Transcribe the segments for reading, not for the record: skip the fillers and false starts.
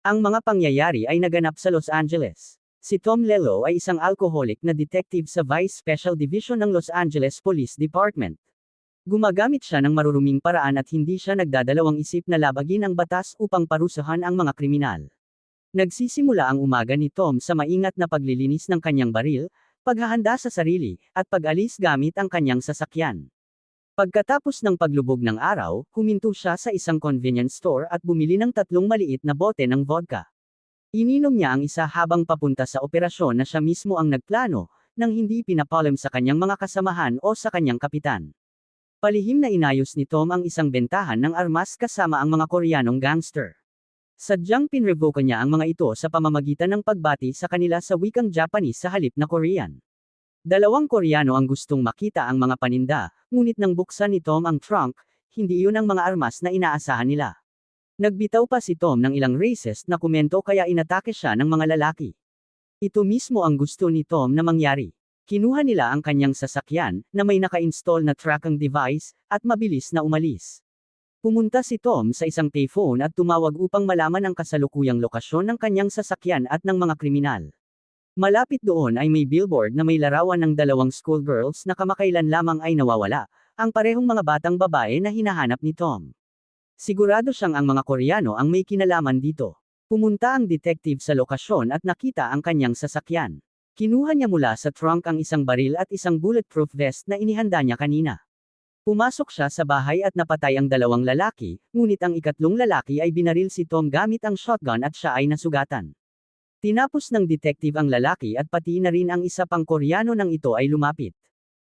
Ang mga pangyayari ay naganap sa Los Angeles. Si Tom Lello ay isang alcoholic na detective sa Vice Special Division ng Los Angeles Police Department. Gumagamit siya ng maruruming paraan at hindi siya nagdadalawang isip na labagin ang batas upang parusahan ang mga kriminal. Nagsisimula ang umaga ni Tom sa maingat na paglilinis ng kanyang baril, paghahanda sa sarili, at pag-alis gamit ang kanyang sasakyan. Pagkatapos ng paglubog ng araw, huminto siya sa isang convenience store at bumili ng 3 maliit na bote ng vodka. Ininom niya ang isa habang papunta sa operasyon na siya mismo ang nagplano, nang hindi pinapalam sa kanyang mga kasamahan o sa kanyang kapitan. Palihim na inayos ni Tom ang isang bentahan ng armas kasama ang mga Koreanong gangster. Sadyang pinrevoke niya ang mga ito sa pamamagitan ng pagbati sa kanila sa wikang Japanese sa halip na Korean. 2 Koreano ang gustong makita ang mga paninda, ngunit nang buksan ni Tom ang trunk, hindi iyon ang mga armas na inaasahan nila. Nagbitaw pa si Tom ng ilang racist na komento kaya inatake siya ng mga lalaki. Ito mismo ang gusto ni Tom na mangyari. Kinuha nila ang kanyang sasakyan, na may naka-install na tracking device, at mabilis na umalis. Pumunta si Tom sa isang payphone at tumawag upang malaman ang kasalukuyang lokasyon ng kanyang sasakyan at ng mga kriminal. Malapit doon ay may billboard na may larawan ng 2 schoolgirls na kamakailan lamang ay nawawala, ang parehong mga batang babae na hinahanap ni Tom. Sigurado siyang ang mga Koreano ang may kinalaman dito. Pumunta ang detective sa lokasyon at nakita ang kanyang sasakyan. Kinuha niya mula sa trunk ang isang baril at isang bulletproof vest na inihanda niya kanina. Pumasok siya sa bahay at napatay ang 2 lalaki, ngunit ang ikatlong lalaki ay binaril si Tom gamit ang shotgun at siya ay nasugatan. Tinapos ng detective ang lalaki at pati na rin ang isa pang Koreano nang ito ay lumapit.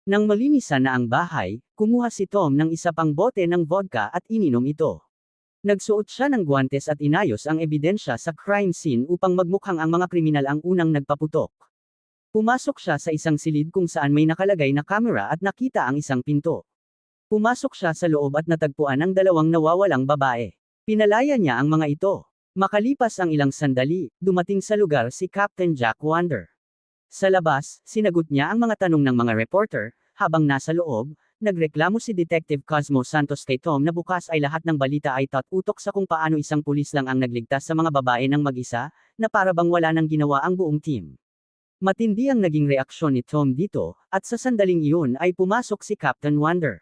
Nang malinisan na ang bahay, kumuha si Tom ng isa pang bote ng vodka at ininom ito. Nagsuot siya ng guwantes at inayos ang ebidensya sa crime scene upang magmukhang ang mga kriminal ang unang nagpaputok. Pumasok siya sa isang silid kung saan may nakalagay na kamera at nakita ang isang pinto. Pumasok siya sa loob at natagpuan ang 2 nawawalang babae. Pinalaya niya ang mga ito. Makalipas ang ilang sandali, dumating sa lugar si Captain Jack Wander. Sa labas, sinagot niya ang mga tanong ng mga reporter, habang nasa loob, nagreklamo si Detective Cosmo Santos kay Tom na bukas ay lahat ng balita ay utok sa kung paano isang pulis lang ang nagligtas sa mga babae ng mag-isa, na para bang wala nang ginawa ang buong team. Matindi ang naging reaksyon ni Tom dito, at sa sandaling iyon ay pumasok si Captain Wander.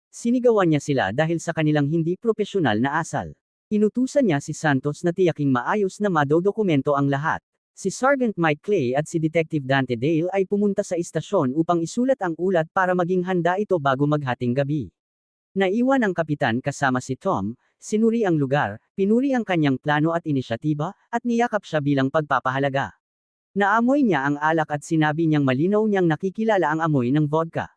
Sinigawan niya sila dahil sa kanilang hindi propesyonal na asal. Inutusan niya si Santos na tiyaking maayos na madodokumento ang lahat. Si Sergeant Mike Clay at si Detective Dante Dale ay pumunta sa istasyon upang isulat ang ulat para maging handa ito bago maghating gabi. Naiwan ang kapitan kasama si Tom, sinuri ang lugar, pinuri ang kanyang plano at inisyatiba, at niyakap siya bilang pagpapahalaga. Naamoy niya ang alak at sinabi niyang malinaw niyang nakikilala ang amoy ng vodka.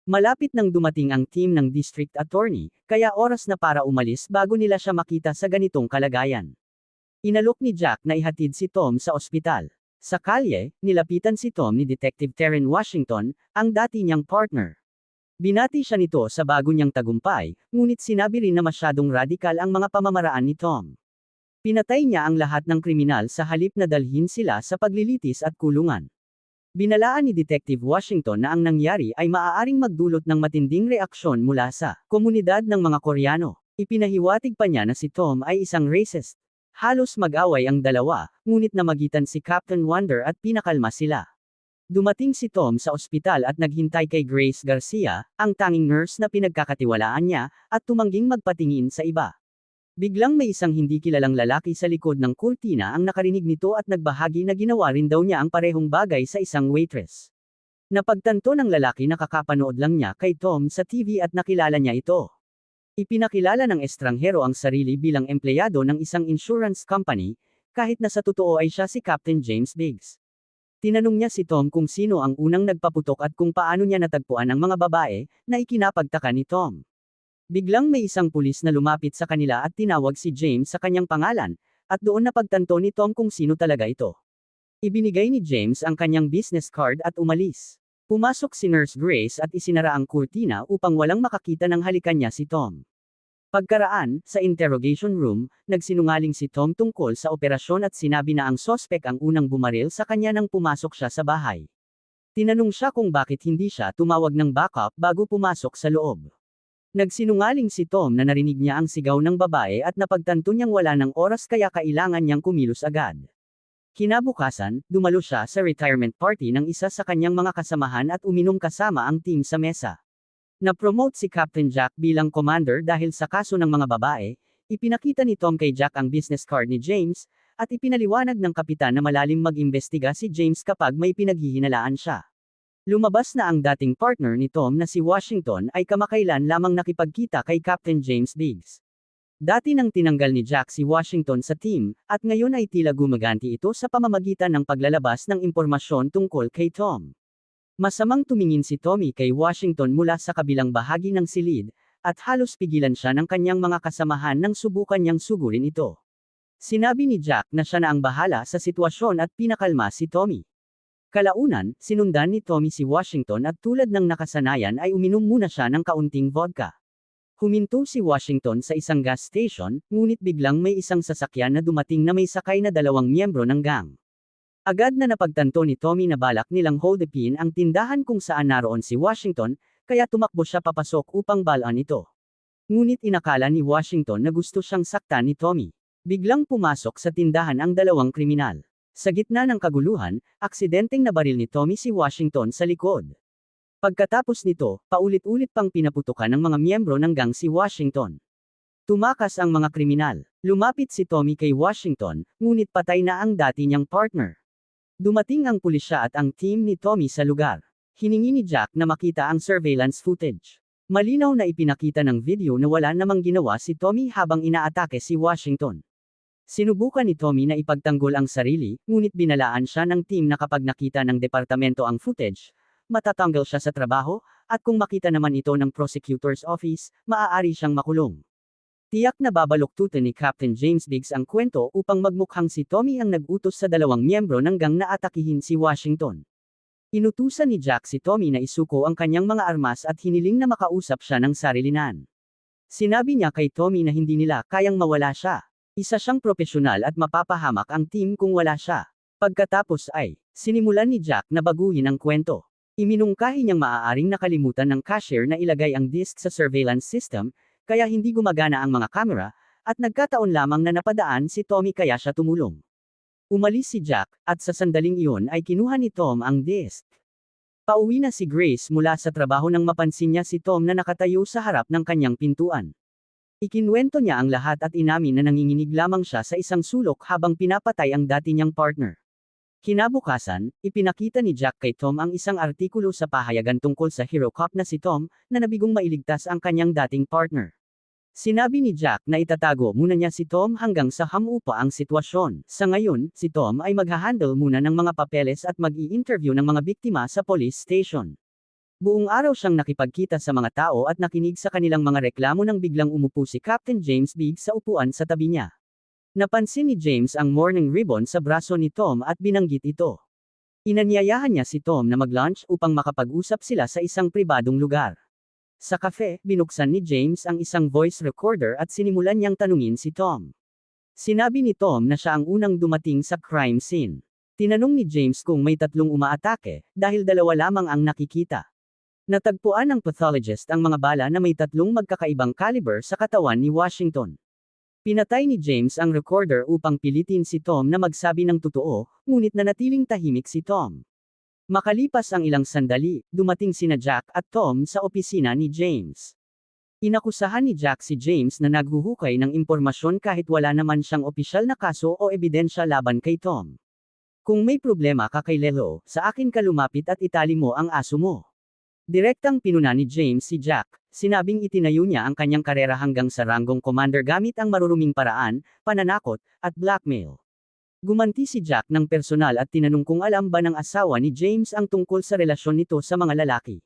Malapit nang dumating ang team ng district attorney, kaya oras na para umalis bago nila siya makita sa ganitong kalagayan. Inalok ni Jack na ihatid si Tom sa ospital. Sa kalye, nilapitan si Tom ni Detective Terren Washington, ang dati niyang partner. Binati siya nito sa bago niyang tagumpay, ngunit sinabi rin na masyadong radikal ang mga pamamaraan ni Tom. Pinatay niya ang lahat ng kriminal sa halip na dalhin sila sa paglilitis at kulungan. Binalaan ni Detective Washington na ang nangyari ay maaaring magdulot ng matinding reaksyon mula sa komunidad ng mga Koreano. Ipinahiwatig pa niya na si Tom ay isang racist. Halos mag-away ang dalawa, ngunit namagitan si Captain Wander at pinakalma sila. Dumating si Tom sa ospital at naghintay kay Grace Garcia, ang tanging nurse na pinagkakatiwalaan niya, at tumangging magpatingin sa iba. Biglang may isang hindi kilalang lalaki sa likod ng kurtina ang nakarinig nito at nagbahagi na ginawa rin daw niya ang parehong bagay sa isang waitress. Napagtanto ng lalaki na kakapanood lang niya kay Tom sa TV at nakilala niya ito. Ipinakilala ng estranghero ang sarili bilang empleyado ng isang insurance company, kahit na sa totoo ay siya si Captain James Biggs. Tinanong niya si Tom kung sino ang unang nagpaputok at kung paano niya natagpuan ang mga babae, na ikinapagtaka ni Tom. Biglang may isang pulis na lumapit sa kanila at tinawag si James sa kanyang pangalan, at doon napagtanto ni Tom kung sino talaga ito. Ibinigay ni James ang kanyang business card at umalis. Pumasok si Nurse Grace at isinara ang kurtina upang walang makakita ng halikan niya si Tom. Pagkaraan, sa interrogation room, nagsinungaling si Tom tungkol sa operasyon at sinabi na ang sospek ang unang bumaril sa kanya nang pumasok siya sa bahay. Tinanong siya kung bakit hindi siya tumawag ng backup bago pumasok sa loob. Nagsinungaling si Tom na narinig niya ang sigaw ng babae at napagtanto niyang wala ng oras kaya kailangan niyang kumilos agad. Kinabukasan, dumalo siya sa retirement party ng isa sa kanyang mga kasamahan at uminom kasama ang team sa mesa. Na-promote si Captain Jack bilang commander dahil sa kaso ng mga babae, ipinakita ni Tom kay Jack ang business card ni James, at ipinaliwanag ng kapitan na malalim mag-imbestiga si James kapag may pinaghihinalaan siya. Lumabas na ang dating partner ni Tom na si Washington ay kamakailan lamang nakipagkita kay Captain James Biggs. Dati nang tinanggal ni Jack si Washington sa team, at ngayon ay tila gumaganti ito sa pamamagitan ng paglalabas ng impormasyon tungkol kay Tom. Masamang tumingin si Tommy kay Washington mula sa kabilang bahagi ng silid, at halos pigilan siya ng kanyang mga kasamahan nang subukan niyang sugurin ito. Sinabi ni Jack na siya na ang bahala sa sitwasyon at pinakalma si Tommy. Kalaunan, sinundan ni Tommy si Washington at tulad ng nakasanayan ay uminom muna siya ng kaunting vodka. Huminto si Washington sa isang gas station, ngunit biglang may isang sasakyan na dumating na may sakay na 2 miyembro ng gang. Agad na napagtanto ni Tommy na balak nilang holdupin ang tindahan kung saan naroon si Washington, kaya tumakbo siya papasok upang balaan ito. Ngunit inakala ni Washington na gusto siyang saktan ni Tommy. Biglang pumasok sa tindahan ang 2 kriminal. Sa gitna ng kaguluhan, aksidenteng nabaril ni Tommy si Washington sa likod. Pagkatapos nito, paulit-ulit pang pinaputukan ng mga miyembro ng gang si Washington. Tumakas ang mga kriminal. Lumapit si Tommy kay Washington, ngunit patay na ang dati niyang partner. Dumating ang pulisya at ang team ni Tommy sa lugar. Hiningi ni Jack na makita ang surveillance footage. Malinaw na ipinakita ng video na wala namang ginawa si Tommy habang inaatake si Washington. Sinubukan ni Tommy na ipagtanggol ang sarili, ngunit binalaan siya ng team na kapag nakita ng departamento ang footage, matatanggal siya sa trabaho, at kung makita naman ito ng prosecutor's office, maaari siyang makulong. Tiyak na babaluktutin ni Captain James Biggs ang kwento upang magmukhang si Tommy ang nag-utos sa 2 miyembro ng gang na atakihin si Washington. Inutusan ni Jack si Tommy na isuko ang kanyang mga armas at hiniling na makausap siya ng sarilinan. Sinabi niya kay Tommy na hindi nila kayang mawala siya. Isa siyang propesyonal at mapapahamak ang team kung wala siya. Pagkatapos ay, sinimulan ni Jack na baguhin ang kwento. Iminungkahi niyang maaaring nakalimutan ng cashier na ilagay ang disk sa surveillance system, kaya hindi gumagana ang mga kamera, at nagkataon lamang na napadaan si Tommy kaya siya tumulong. Umalis si Jack, at sa sandaling iyon ay kinuha ni Tom ang disk. Pauwi na si Grace mula sa trabaho nang mapansin niya si Tom na nakatayo sa harap ng kanyang pintuan. Ikinwento niya ang lahat at inamin na nanginginig lamang siya sa isang sulok habang pinapatay ang dati niyang partner. Kinabukasan, ipinakita ni Jack kay Tom ang isang artikulo sa pahayagan tungkol sa hero cop na si Tom, na nabigong mailigtas ang kanyang dating partner. Sinabi ni Jack na itatago muna niya si Tom hanggang sa hamupa ang sitwasyon. Sa ngayon, si Tom ay maghahandle muna ng mga papeles at mag-i-interview ng mga biktima sa police station. Buong araw siyang nakipagkita sa mga tao at nakinig sa kanilang mga reklamo nang biglang umupo si Captain James Biggs sa upuan sa tabi niya. Napansin ni James ang mourning ribbon sa braso ni Tom at binanggit ito. Inanyayahan niya si Tom na mag-lunch upang makapag-usap sila sa isang pribadong lugar. Sa cafe, binuksan ni James ang isang voice recorder at sinimulan niyang tanungin si Tom. Sinabi ni Tom na siya ang unang dumating sa crime scene. Tinanong ni James kung may 3 umaatake, dahil 2 lamang ang nakikita. Natagpuan ng pathologist ang mga bala na may 3 magkakaibang caliber sa katawan ni Washington. Pinatay ni James ang recorder upang pilitin si Tom na magsabi ng totoo, ngunit nanatiling tahimik si Tom. Makalipas ang ilang sandali, dumating sina Jack at Tom sa opisina ni James. Inakusahan ni Jack si James na naghuhukay ng impormasyon kahit wala naman siyang opisyal na kaso o ebidensya laban kay Tom. Kung may problema ka kay Lelo, sa akin ka lumapit at itali mo ang aso mo. Direktang pinuna ni James si Jack, sinabing itinayo niya ang kanyang karera hanggang sa ranggong commander gamit ang maruruming paraan, pananakot, at blackmail. Gumanti si Jack ng personal at tinanong kung alam ba ng asawa ni James ang tungkol sa relasyon nito sa mga lalaki.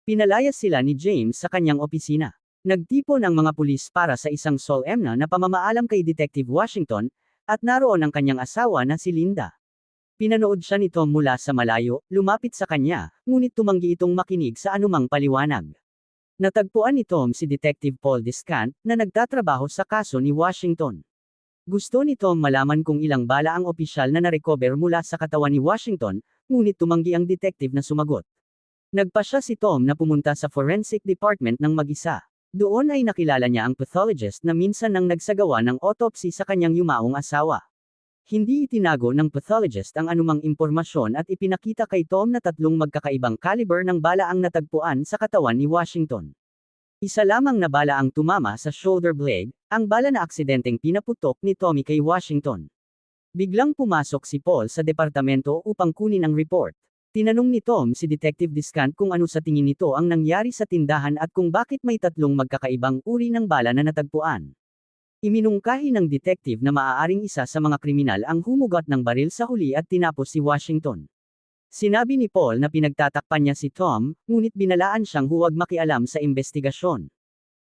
Pinalayas sila ni James sa kanyang opisina. Nagtipon ang mga pulis para sa isang solemna na pamamaalam kay Detective Washington, at naroon ang kanyang asawa na si Linda. Pinanood siya ni Tom mula sa malayo, lumapit sa kanya, ngunit tumanggi itong makinig sa anumang paliwanag. Natagpuan ni Tom si Detective Paul Descant, na nagtatrabaho sa kaso ni Washington. Gusto ni Tom malaman kung ilang bala ang opisyal na narecover mula sa katawan ni Washington, ngunit tumanggi ang detective na sumagot. Nagpasya si Tom na pumunta sa forensic department ng mag-isa. Doon ay nakilala niya ang pathologist na minsan nang nagsagawa ng autopsy sa kanyang yumaong asawa. Hindi itinago ng pathologist ang anumang impormasyon at ipinakita kay Tom na tatlong magkakaibang caliber ng bala ang natagpuan sa katawan ni Washington. Isa lamang na bala ang tumama sa shoulder blade, ang bala na aksidenteng pinaputok ni Tommy kay Washington. Biglang pumasok si Paul sa departamento upang kunin ang report. Tinanong ni Tom si Detective Discant kung ano sa tingin nito ang nangyari sa tindahan at kung bakit may tatlong magkakaibang uri ng bala na natagpuan. Iminungkahi ng detective na maaaring isa sa mga kriminal ang humugot ng baril sa huli at tinapos si Washington. Sinabi ni Paul na pinagtatakpan niya si Tom, ngunit binalaan siyang huwag makialam sa investigasyon.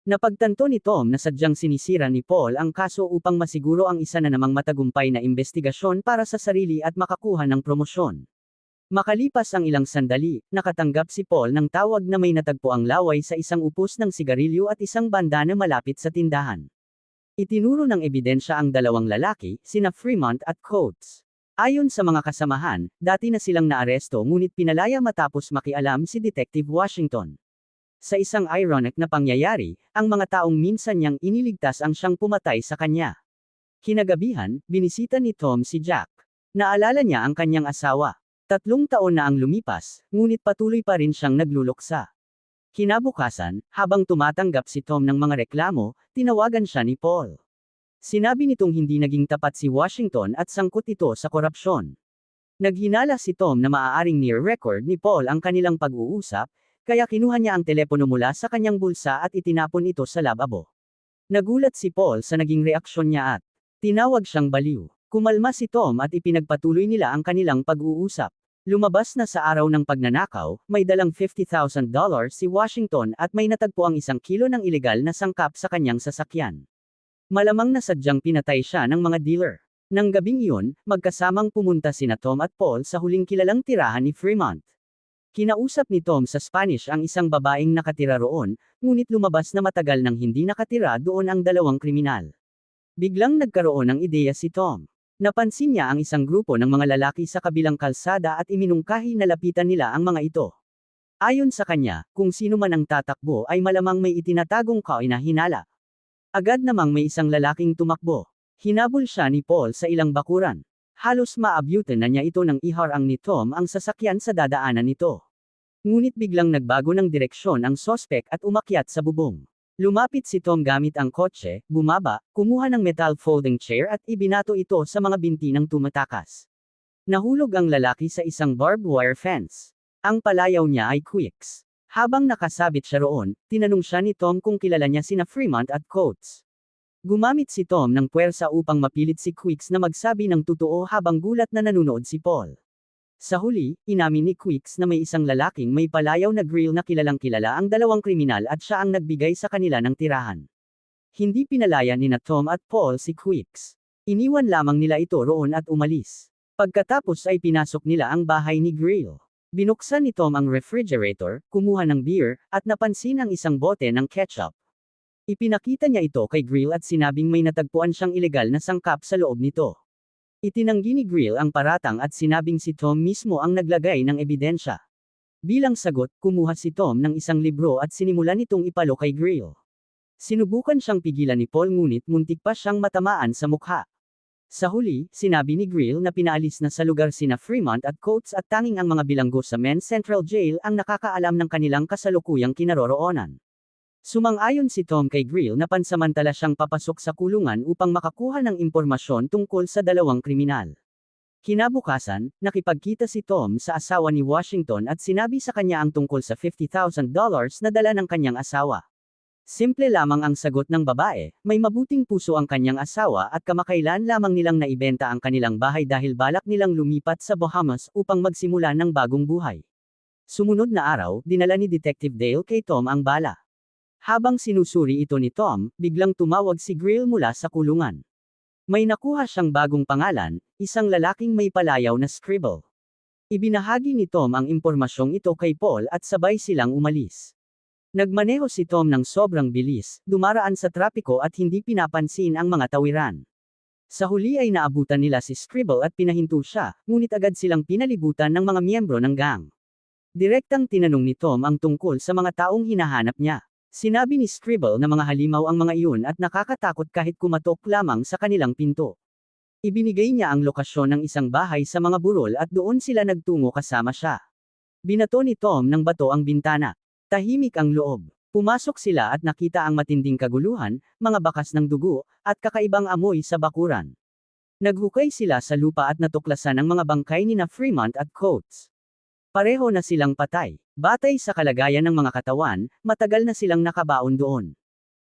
Napagtanto ni Tom na sadyang sinisira ni Paul ang kaso upang masiguro ang isa na namang matagumpay na investigasyon para sa sarili at makakuha ng promosyon. Makalipas ang ilang sandali, nakatanggap si Paul ng tawag na may natagpo ang laway sa isang upos ng sigarilyo at isang bandana malapit sa tindahan. Itinuro ng ebidensya ang dalawang lalaki, sina Fremont at Coates. Ayon sa mga kasamahan, dati na silang naaresto ngunit pinalaya matapos makialam si Detective Washington. Sa isang ironic na pangyayari, ang mga taong minsan niyang iniligtas ang siyang pumatay sa kanya. Kinagabihan, binisita ni Tom si Jack. Naalala niya ang kanyang asawa. 3 taon na ang lumipas, ngunit patuloy pa rin siyang nagluluksa. Kinabukasan, habang tumatanggap si Tom ng mga reklamo, tinawagan siya ni Paul. Sinabi nitong hindi naging tapat si Washington at sangkot ito sa korupsyon. Naghinala si Tom na maaaring near record ni Paul ang kanilang pag-uusap, kaya kinuha niya ang telepono mula sa kanyang bulsa at itinapon ito sa lababo. Nagulat si Paul sa naging reaksyon niya at tinawag siyang baliw. Kumalma si Tom at ipinagpatuloy nila ang kanilang pag-uusap. Lumabas na sa araw ng pagnanakaw, may dalang $50,000 si Washington at may natagpo ang 1 kilo ng ilegal na sangkap sa kanyang sasakyan. Malamang na sadyang pinatay siya ng mga dealer. Nang gabing iyon, magkasamang pumunta sina Tom at Paul sa huling kilalang tirahan ni Fremont. Kinausap ni Tom sa Spanish ang isang babaeng nakatira roon, ngunit lumabas na matagal nang hindi nakatira doon ang dalawang kriminal. Biglang nagkaroon ng ideya si Tom. Napansin niya ang isang grupo ng mga lalaki sa kabilang kalsada at iminungkahi na lapitan nila ang mga ito. Ayon sa kanya, kung sino man ang tatakbo ay malamang may itinatagong kainahinala. Agad namang may isang lalaking tumakbo. Hinabol siya ni Paul sa ilang bakuran. Halos maabutan na niya ito nang iharang ni Tom ang sasakyan sa dadaanan nito. Ngunit biglang nagbago ng direksyon ang sospek at umakyat sa bubong. Lumapit si Tom gamit ang kotse, bumaba, kumuha ng metal folding chair at ibinato ito sa mga binti ng tumatakas. Nahulog ang lalaki sa isang barbed wire fence. Ang palayaw niya ay Quicks. Habang nakasabit siya roon, tinanong siya ni Tom kung kilala niya sina Fremont at Coates. Gumamit si Tom ng puwersa upang mapilit si Quicks na magsabi ng totoo habang gulat na nanunood si Paul. Sa huli, inamin ni Quicks na may isang lalaking may palayaw na grill na kilalang kilala ang dalawang kriminal at siya ang nagbigay sa kanila ng tirahan. Hindi pinalaya ni na Tom at Paul si Quicks. Iniwan lamang nila ito roon at umalis. Pagkatapos ay pinasok nila ang bahay ni Grill. Binuksan ni Tom ang refrigerator, kumuha ng beer, at napansin ang isang bote ng ketchup. Ipinakita niya ito kay Grill at sinabing may natagpuan siyang ilegal na sangkap sa loob nito. Itinanggi ni Grill ang paratang at sinabing si Tom mismo ang naglagay ng ebidensya. Bilang sagot, kumuha si Tom ng isang libro at sinimulan nitong ipalo kay Grill. Sinubukan siyang pigilan ni Paul ngunit muntik pa siyang matamaan sa mukha. Sa huli, sinabi ni Grill na pinaalis na sa lugar sina Fremont at Coates at tanging ang mga bilanggo sa Men's Central Jail ang nakakaalam ng kanilang kasalukuyang kinaroroonan. Sumang-ayon si Tom kay Grill na pansamantala siyang papasok sa kulungan upang makakuha ng impormasyon tungkol sa dalawang kriminal. Kinabukasan, nakipagkita si Tom sa asawa ni Washington at sinabi sa kanya ang tungkol sa $50,000 na dala ng kanyang asawa. Simple lamang ang sagot ng babae, may mabuting puso ang kanyang asawa at kamakailan lamang nilang naibenta ang kanilang bahay dahil balak nilang lumipat sa Bahamas upang magsimula ng bagong buhay. Sumunod na araw, dinala ni Detective Dale kay Tom ang bala. Habang sinusuri ito ni Tom, biglang tumawag si Grill mula sa kulungan. May nakuha siyang bagong pangalan, isang lalaking may palayaw na scribble. Ibinahagi ni Tom ang impormasyong ito kay Paul at sabay silang umalis. Nagmaneho si Tom ng sobrang bilis, dumaraan sa trapiko at hindi pinapansin ang mga tawiran. Sa huli ay naabutan nila si Scribble at pinahinto siya, ngunit agad silang pinalibutan ng mga miyembro ng gang. Direktang tinanong ni Tom ang tungkol sa mga taong hinahanap niya. Sinabi ni Scribble na mga halimaw ang mga iyon at nakakatakot kahit kumatok lamang sa kanilang pinto. Ibinigay niya ang lokasyon ng isang bahay sa mga burol at doon sila nagtungo kasama siya. Binato ni Tom ng bato ang bintana. Tahimik ang loob. Pumasok sila at nakita ang matinding kaguluhan, mga bakas ng dugo, at kakaibang amoy sa bakuran. Naghukay sila sa lupa at natuklasan ang mga bangkay ni na Fremont at Coates. Pareho na silang patay. Batay sa kalagayan ng mga katawan, matagal na silang nakabaon doon.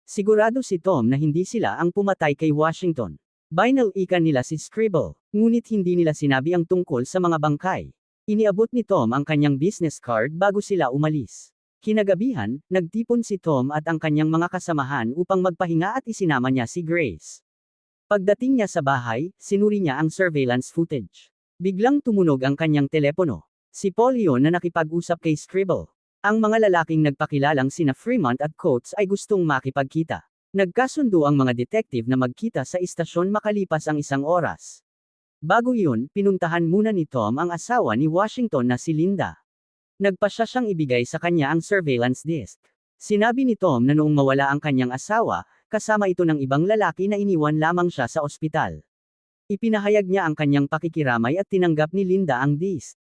Sigurado si Tom na hindi sila ang pumatay kay Washington. Binal-ikan nila si Scribble, ngunit hindi nila sinabi ang tungkol sa mga bangkay. Iniabot ni Tom ang kanyang business card bago sila umalis. Kinagabihan, nagtipon si Tom at ang kanyang mga kasamahan upang magpahinga at isinama niya si Grace. Pagdating niya sa bahay, sinuri niya ang surveillance footage. Biglang tumunog ang kanyang telepono. Si Paul yun na nakipag-usap kay Scribble. Ang mga lalaking nagpakilalang sina Fremont at Coates ay gustong makipagkita. Nagkasundo ang mga detective na magkita sa istasyon makalipas ang 1 oras. Bago iyon, pinuntahan muna ni Tom ang asawa ni Washington na si Linda. Nagpasya siyang ibigay sa kanya ang surveillance disc. Sinabi ni Tom na noong mawala ang kanyang asawa, kasama ito ng ibang lalaki na iniwan lamang siya sa ospital. Ipinahayag niya ang kanyang pakikiramay at tinanggap ni Linda ang disc.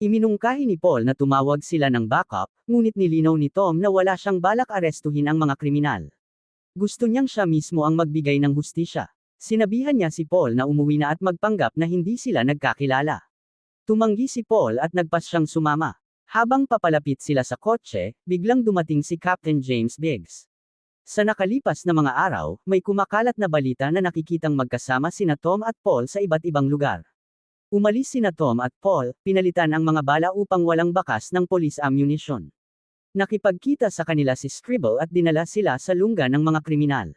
Iminungkahi ni Paul na tumawag sila ng backup, ngunit nilinaw ni Tom na wala siyang balak arestuhin ang mga kriminal. Gusto niyang siya mismo ang magbigay ng hustisya. Sinabihan niya si Paul na umuwi na at magpanggap na hindi sila nagkakilala. Tumanggi si Paul at nagpas siyang sumama. Habang papalapit sila sa kotse, biglang dumating si Captain James Biggs. Sa nakalipas na mga araw, may kumakalat na balita na nakikitang magkasama sina Tom at Paul sa iba't ibang lugar. Umalis sina Tom at Paul, pinalitan ang mga bala upang walang bakas ng police ammunition. Nakipagkita sa kanila si Scribble at dinala sila sa lungga ng mga kriminal.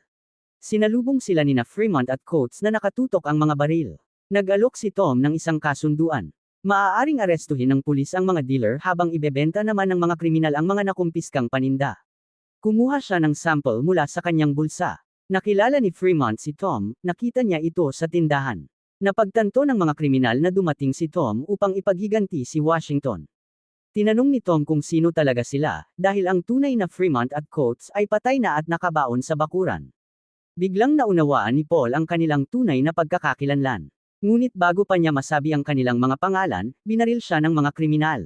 Sinalubong sila nina Fremont at Coates na nakatutok ang mga baril. Nag-alok si Tom ng isang kasunduan. Maaaring arestuhin ng pulis ang mga dealer habang ibebenta naman ng mga kriminal ang mga nakumpiskang paninda. Kumuha siya ng sample mula sa kanyang bulsa. Nakilala ni Fremont si Tom, nakita niya ito sa tindahan. Napagtanto ng mga kriminal na dumating si Tom upang ipaghiganti si Washington. Tinanong ni Tom kung sino talaga sila, dahil ang tunay na Fremont at Coates ay patay na at nakabaon sa bakuran. Biglang naunawaan ni Paul ang kanilang tunay na pagkakakilanlan. Ngunit bago pa niya masabi ang kanilang mga pangalan, binaril siya ng mga kriminal.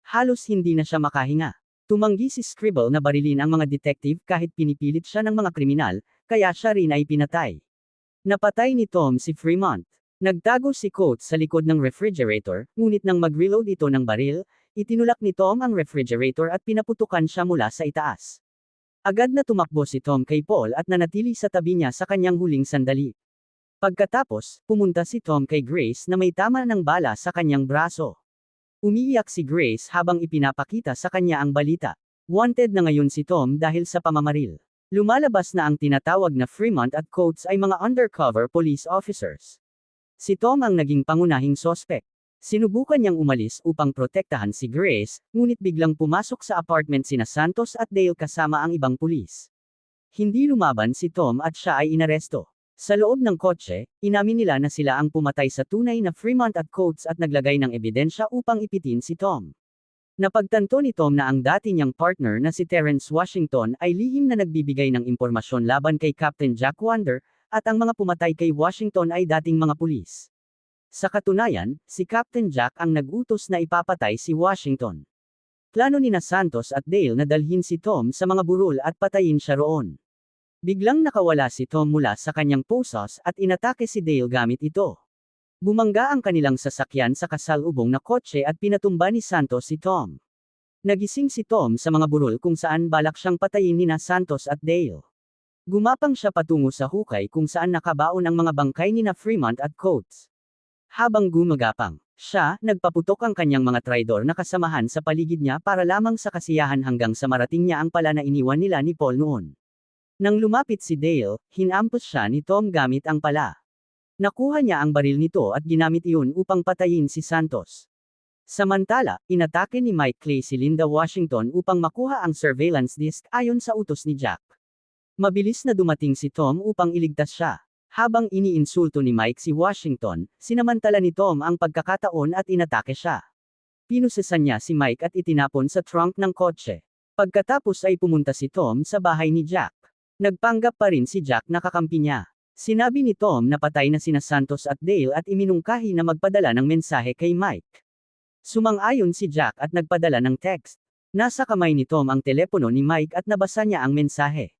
Halos hindi na siya makahinga. Tumanggi si Scribble na barilin ang mga detective kahit pinipilit siya ng mga kriminal, kaya siya rin ay pinatay. Napatay ni Tom si Fremont. Nagtago si Coates sa likod ng refrigerator, ngunit nang mag-reload ito ng baril, itinulak ni Tom ang refrigerator at pinaputukan siya mula sa itaas. Agad na tumakbo si Tom kay Paul at nanatili sa tabi niya sa kanyang huling sandali. Pagkatapos, pumunta si Tom kay Grace na may tama ng bala sa kanyang braso. Umiiyak si Grace habang ipinapakita sa kanya ang balita. Wanted na ngayon si Tom dahil sa pamamaril. Lumalabas na ang tinatawag na Fremont at Coates ay mga undercover police officers. Si Tom ang naging pangunahing sospek. Sinubukan niyang umalis upang protektahan si Grace, ngunit biglang pumasok sa apartment sina Santos at Dale kasama ang ibang pulis. Hindi lumaban si Tom at siya ay inaresto. Sa loob ng kotse, inamin nila na sila ang pumatay sa tunay na Fremont at Coates at naglagay ng ebidensya upang ipitin si Tom. Napagtanto ni Tom na ang dati niyang partner na si Terence Washington ay lihim na nagbibigay ng impormasyon laban kay Captain Jack Wander, at ang mga pumatay kay Washington ay dating mga pulis. Sa katunayan, si Captain Jack ang nag-utos na ipapatay si Washington. Plano ni na Santos at Dale na dalhin si Tom sa mga burol at patayin siya roon. Biglang nakawala si Tom mula sa kanyang posos at inatake si Dale gamit ito. Bumangga ang kanilang sasakyan sa kasalubong na kotse at pinatumba ni Santos si Tom. Nagising si Tom sa mga burol kung saan balak siyang patayin nina Santos at Dale. Gumapang siya patungo sa hukay kung saan nakabaon ang mga bangkay nina Fremont at Coates. Habang gumagapang siya, nagpaputok ang kanyang mga traidor na kasamahan sa paligid niya para lamang sa kasiyahan hanggang sa marating niya ang pala na iniwan nila ni Paul noon. Nang lumapit si Dale, hinampos siya ni Tom gamit ang pala. Nakuha niya ang baril nito at ginamit iyon upang patayin si Santos. Samantala, inatake ni Mike Clay si Linda Washington upang makuha ang surveillance disc ayon sa utos ni Jack. Mabilis na dumating si Tom upang iligtas siya. Habang iniinsulto ni Mike si Washington, sinamantala ni Tom ang pagkakataon at inatake siya. Pinusesan niya si Mike at itinapon sa trunk ng kotse. Pagkatapos ay pumunta si Tom sa bahay ni Jack. Nagpanggap pa rin si Jack na kakampi niya. Sinabi ni Tom na patay na sina Santos at Dale at iminungkahi na magpadala ng mensahe kay Mike. Sumang-ayon si Jack at nagpadala ng text. Nasa kamay ni Tom ang telepono ni Mike at nabasa niya ang mensahe.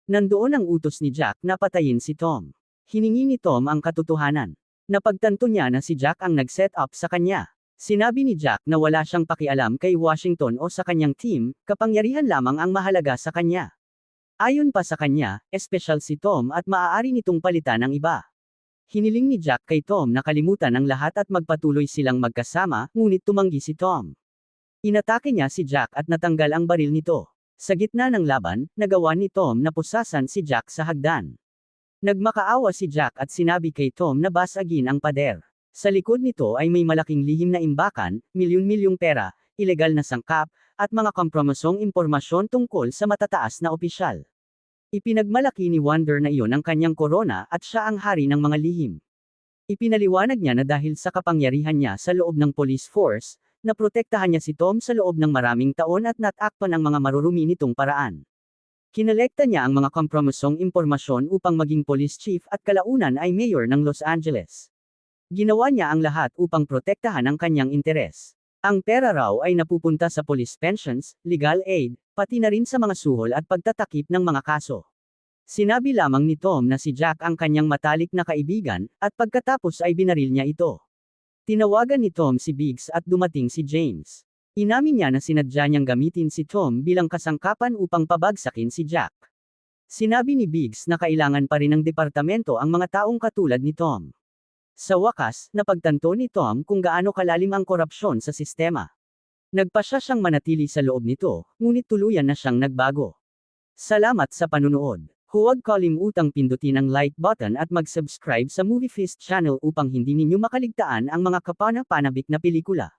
Nandoon ang utos ni Jack na patayin si Tom. Hiningi ni Tom ang katotohanan. Napagtanto niya na si Jack ang nag-set up sa kanya. Sinabi ni Jack na wala siyang pakialam kay Washington o sa kanyang team, kapangyarihan lamang ang mahalaga sa kanya. Ayon pa sa kanya, espesyal si Tom at maaari nitong palitan ng iba. Hiniling ni Jack kay Tom na kalimutan ang lahat at magpatuloy silang magkasama, ngunit tumanggi si Tom. Inatake niya si Jack at natanggal ang baril nito. Sa gitna ng laban, nagawa ni Tom na pusasan si Jack sa hagdan. Nagmakaawa si Jack at sinabi kay Tom na basagin ang pader. Sa likod nito ay may malaking lihim na imbakan, milyon-milyong pera, ilegal na sangkap, at mga kompromisong impormasyon tungkol sa matataas na opisyal. Ipinagmalaki ni Wonder na iyon ang kanyang korona at siya ang hari ng mga lihim. Ipinaliwanag niya na dahil sa kapangyarihan niya sa loob ng police force, naprotektahan niya si Tom sa loob ng maraming taon at natakpan ang mga marurumi nitong paraan. Kinolekta niya ang mga kompromisong impormasyon upang maging police chief at kalaunan ay mayor ng Los Angeles. Ginawa niya ang lahat upang protektahan ang kanyang interes. Ang pera raw ay napupunta sa police pensions, legal aid, pati na rin sa mga suhol at pagtatakip ng mga kaso. Sinabi lamang ni Tom na si Jack ang kanyang matalik na kaibigan, at pagkatapos ay binaril niya ito. Tinawagan ni Tom si Biggs at dumating si James. Inamin niya na sinadya niyang gamitin si Tom bilang kasangkapan upang pabagsakin si Jack. Sinabi ni Biggs na kailangan pa rin ng departamento ang mga taong katulad ni Tom. Sa wakas, napagtanto ni Tom kung gaano kalalim ang korupsyon sa sistema. Nagpasya siyang manatili sa loob nito, ngunit tuluyan na siyang nagbago. Salamat sa panunood. Huwag kalimutang pindutin ang like button at mag-subscribe sa Movie Feast channel upang hindi ninyo makaligtaan ang mga kapana-panabik na pelikula.